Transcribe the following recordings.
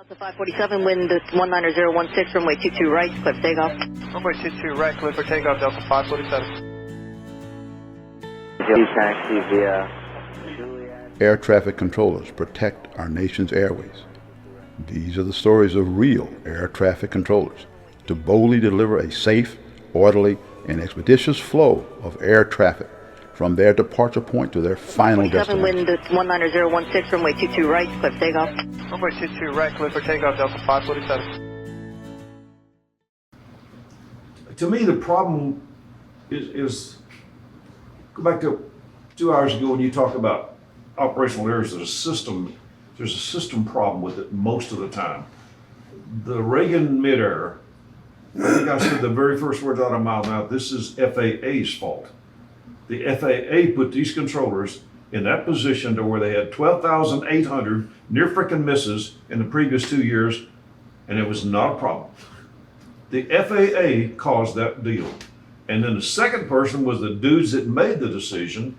Delta 547, wind 19016, runway 22 right, clear for takeoff. Runway 22 right, clear for takeoff, Delta 547. Taxi via Air traffic controllers protect our nation's airways. These are the stories of real air traffic controllers to boldly deliver a safe, orderly, and expeditious flow of air traffic from their departure point to their final destination. Wind 19016, runway 22 right, clear for takeoff. Runway 22 right, clear for takeoff, Delta 547. To me, the problem is go back to 2 hours ago when you talked about operational areas. There's a system problem with it most of the time. The Reagan mid-air, I think I said the very first words out of my mouth, this is FAA's fault. The FAA put these controllers in that position to where they had 12,800 near frickin' misses in the previous 2 years, and it was not a problem. The FAA caused that deal. And then the second person was the dudes that made the decision.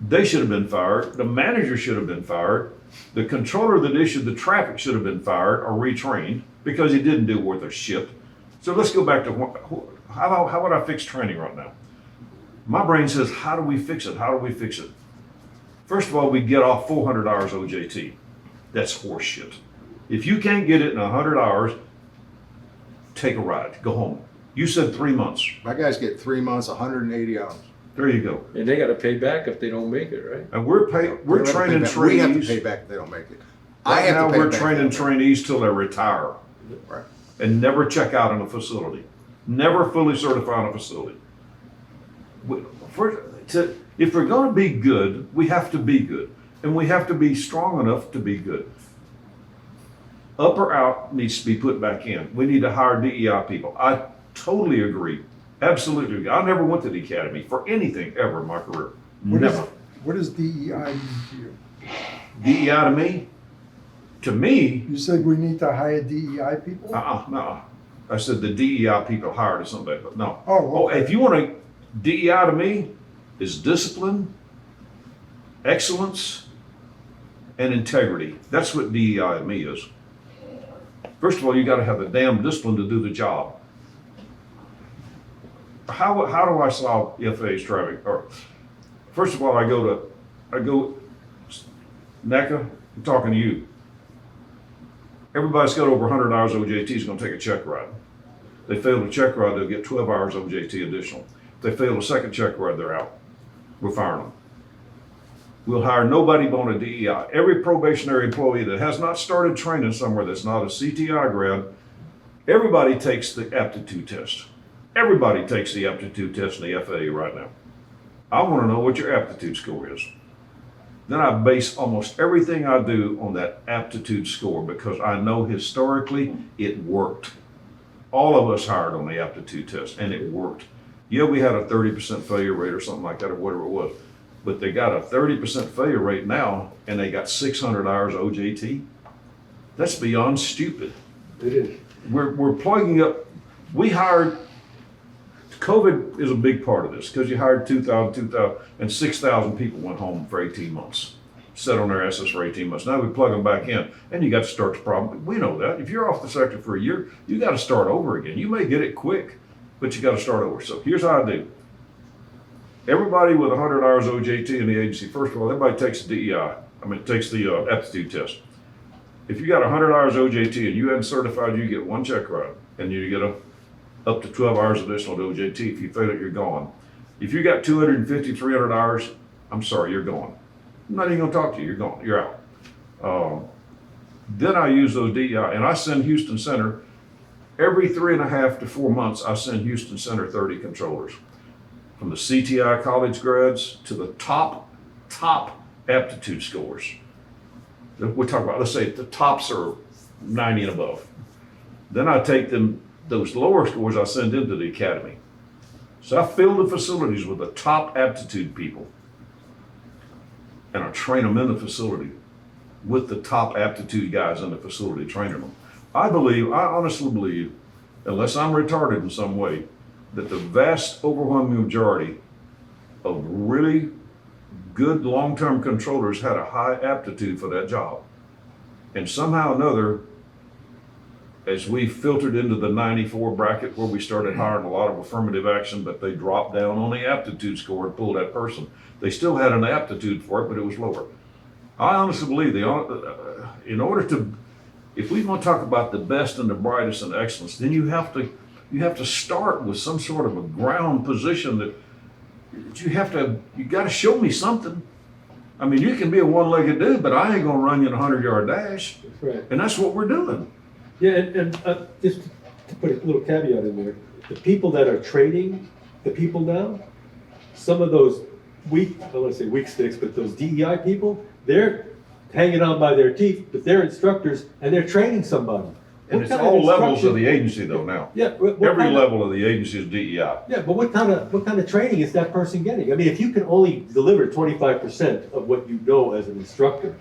They should have been fired. The manager should have been fired. The controller that issued the traffic should have been fired or retrained because he didn't do worth a shit. So let's go back to how would I fix training right now? My brain says, how do we fix it? How do we fix it? First of all, we get off 400 hours OJT. That's horse shit. If you can't get it in 100 hours, take a ride, go home. You said 3 months. My guys get 3 months, 180 hours. There you go. And they got to pay back if they don't make it, right? And we're training trainees. We have to pay back if they don't make it. Right now we're training trainees till they retire. Right. And never check out in a facility. Never fully certify in a facility. If we're going to be good, we have to be good. And we have to be strong enough to be good. Up or out needs to be put back in. We need to hire DEI people. I totally agree. Absolutely agree. I never went to the academy for anything ever in my career. Never. What does DEI mean to you? DEI to me? To me, You said we need to hire DEI people? no. I said the DEI people hired somebody, but no. Oh, okay. If you want to, DEI to me is discipline, excellence, and integrity. That's what DEI to me is. First of all, you got to have the damn discipline to do the job. How do I solve FAA's traffic? Or first of all, I go NACA, I'm talking to you. Everybody's got over 100 hours OJT is going to take a check ride. They fail a check ride, they'll get 12 hours OJT additional. If they fail a second check ride, they're out. We're firing them. We'll hire nobody but on a DEI. Every probationary employee that has not started training somewhere that's not a CTI grad, everybody takes the aptitude test. Everybody takes the aptitude test in the FAA right now. I want to know what your aptitude score is. Then I base almost everything I do on that aptitude score because I know historically it worked. All of us hired on the aptitude test and it worked. Yeah, we had a 30% failure rate or something like that or whatever it was, but they got a 30% failure rate now and they got 600 hours OJT. That's beyond stupid. It is. We're plugging up. We hired, COVID is a big part of this because you hired 2,000, and 6,000 people went home for 18 months, sat on their asses for 18 months. Now we plug them back in and you got to start the problem. We know that. If you're off the sector for a year, you got to start over again. You may get it quick, but you got to start over. So here's how I do. Everybody with 100 hours OJT in the agency, first of all, everybody takes the takes the aptitude test. If you got 100 hours OJT and you hadn't certified, you get one check ride and you get up to 12 hours additional to OJT. If you fail it, you're gone. If you got 250, 300 hours, I'm sorry, you're gone. I'm not even gonna talk to you, you're gone, you're out. Then I use those DEI and I send Houston Center, every 3.5 to 4 months, I send Houston Center 30 controllers. From the CTI college grads to the top aptitude scores. We're talking about, let's say the tops are 90 and above. Then I take them, those lower scores I send into the academy. So I fill the facilities with the top aptitude people. And I train them in the facility with the top aptitude guys in the facility, training them. I honestly believe, unless I'm retarded in some way, that the vast overwhelming majority of really good long-term controllers had a high aptitude for that job. And somehow or another, as we filtered into the 94 bracket where we started hiring a lot of affirmative action, but they dropped down on the aptitude score and pulled that person. They still had an aptitude for it, but it was lower. I honestly believe in order to, if we want to talk about the best and the brightest and excellence, then you have to start with some sort of a ground position that you got to show me something. I mean, you can be a one-legged dude, but I ain't gonna run you in a 100-yard dash. That's right. And that's what we're doing. Yeah, and just to put a little caveat in there, the people that are training the people now, some of those I don't want to say weak sticks, but those DEI people, they're hanging on by their teeth, but they're instructors and they're training somebody. And What it's kind of all levels of instruction- the agency though now. Yeah. what Every kind of- level of the agency is DEI. Yeah, but what kind of training is that person getting? I mean, if you can only deliver 25% of what you know as an instructor,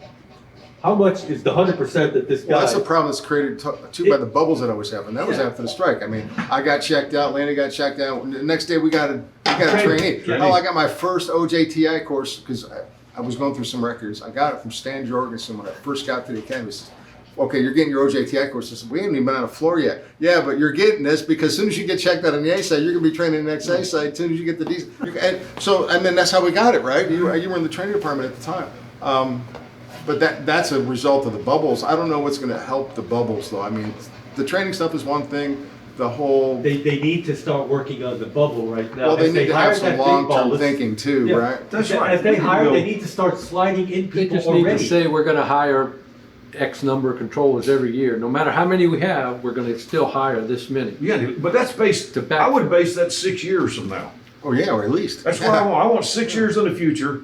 how much is the 100% that this guy? Well, that's the problem that's created too by the bubbles that always happen. That was Yeah. after the strike. I mean, I got checked out, Lanny got checked out. The next day we got a trainee. Trainee. Oh, I got my first OJTI course because I was going through some records. I got it from Stan Jorgensen when I first got to the academy. He says, okay, you're getting your OJTI course. I said, we haven't even been on the floor yet. Yeah, but you're getting this because as soon as you get checked out on the A side, you're going to be training the next A side. As soon as you get the D side. And then that's how we got it, right? You were in the training department at the time. But that's a result of the bubbles. I don't know what's going to help the bubbles, though. I mean, the training stuff is one thing. The whole They need to start working on the bubble right now. well, they As need to hire have some that big ball, long-term let's- thinking too, Yeah. right? That's As right. they We can hire, go- they need to start sliding in They people just need to already. say, we're gonna hire X number of controllers every year. No matter how many we have, we're gonna still hire this many. Yeah, but that's based, To backfill. I would base that 6 years from now. Oh yeah, or at least. That's what I want. I want 6 years in the future.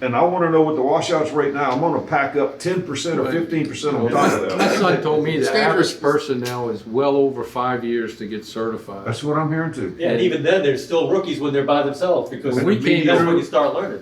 And I want to know what the washouts rate now. I'm going to pack up 10% or 15% on top of My that. son told me It's the dangerous. average person now is well over 5 years to get certified. That's what I'm hearing too. Yeah, and even then, they're still rookies when they're by themselves because When we came that's through- when you start learning.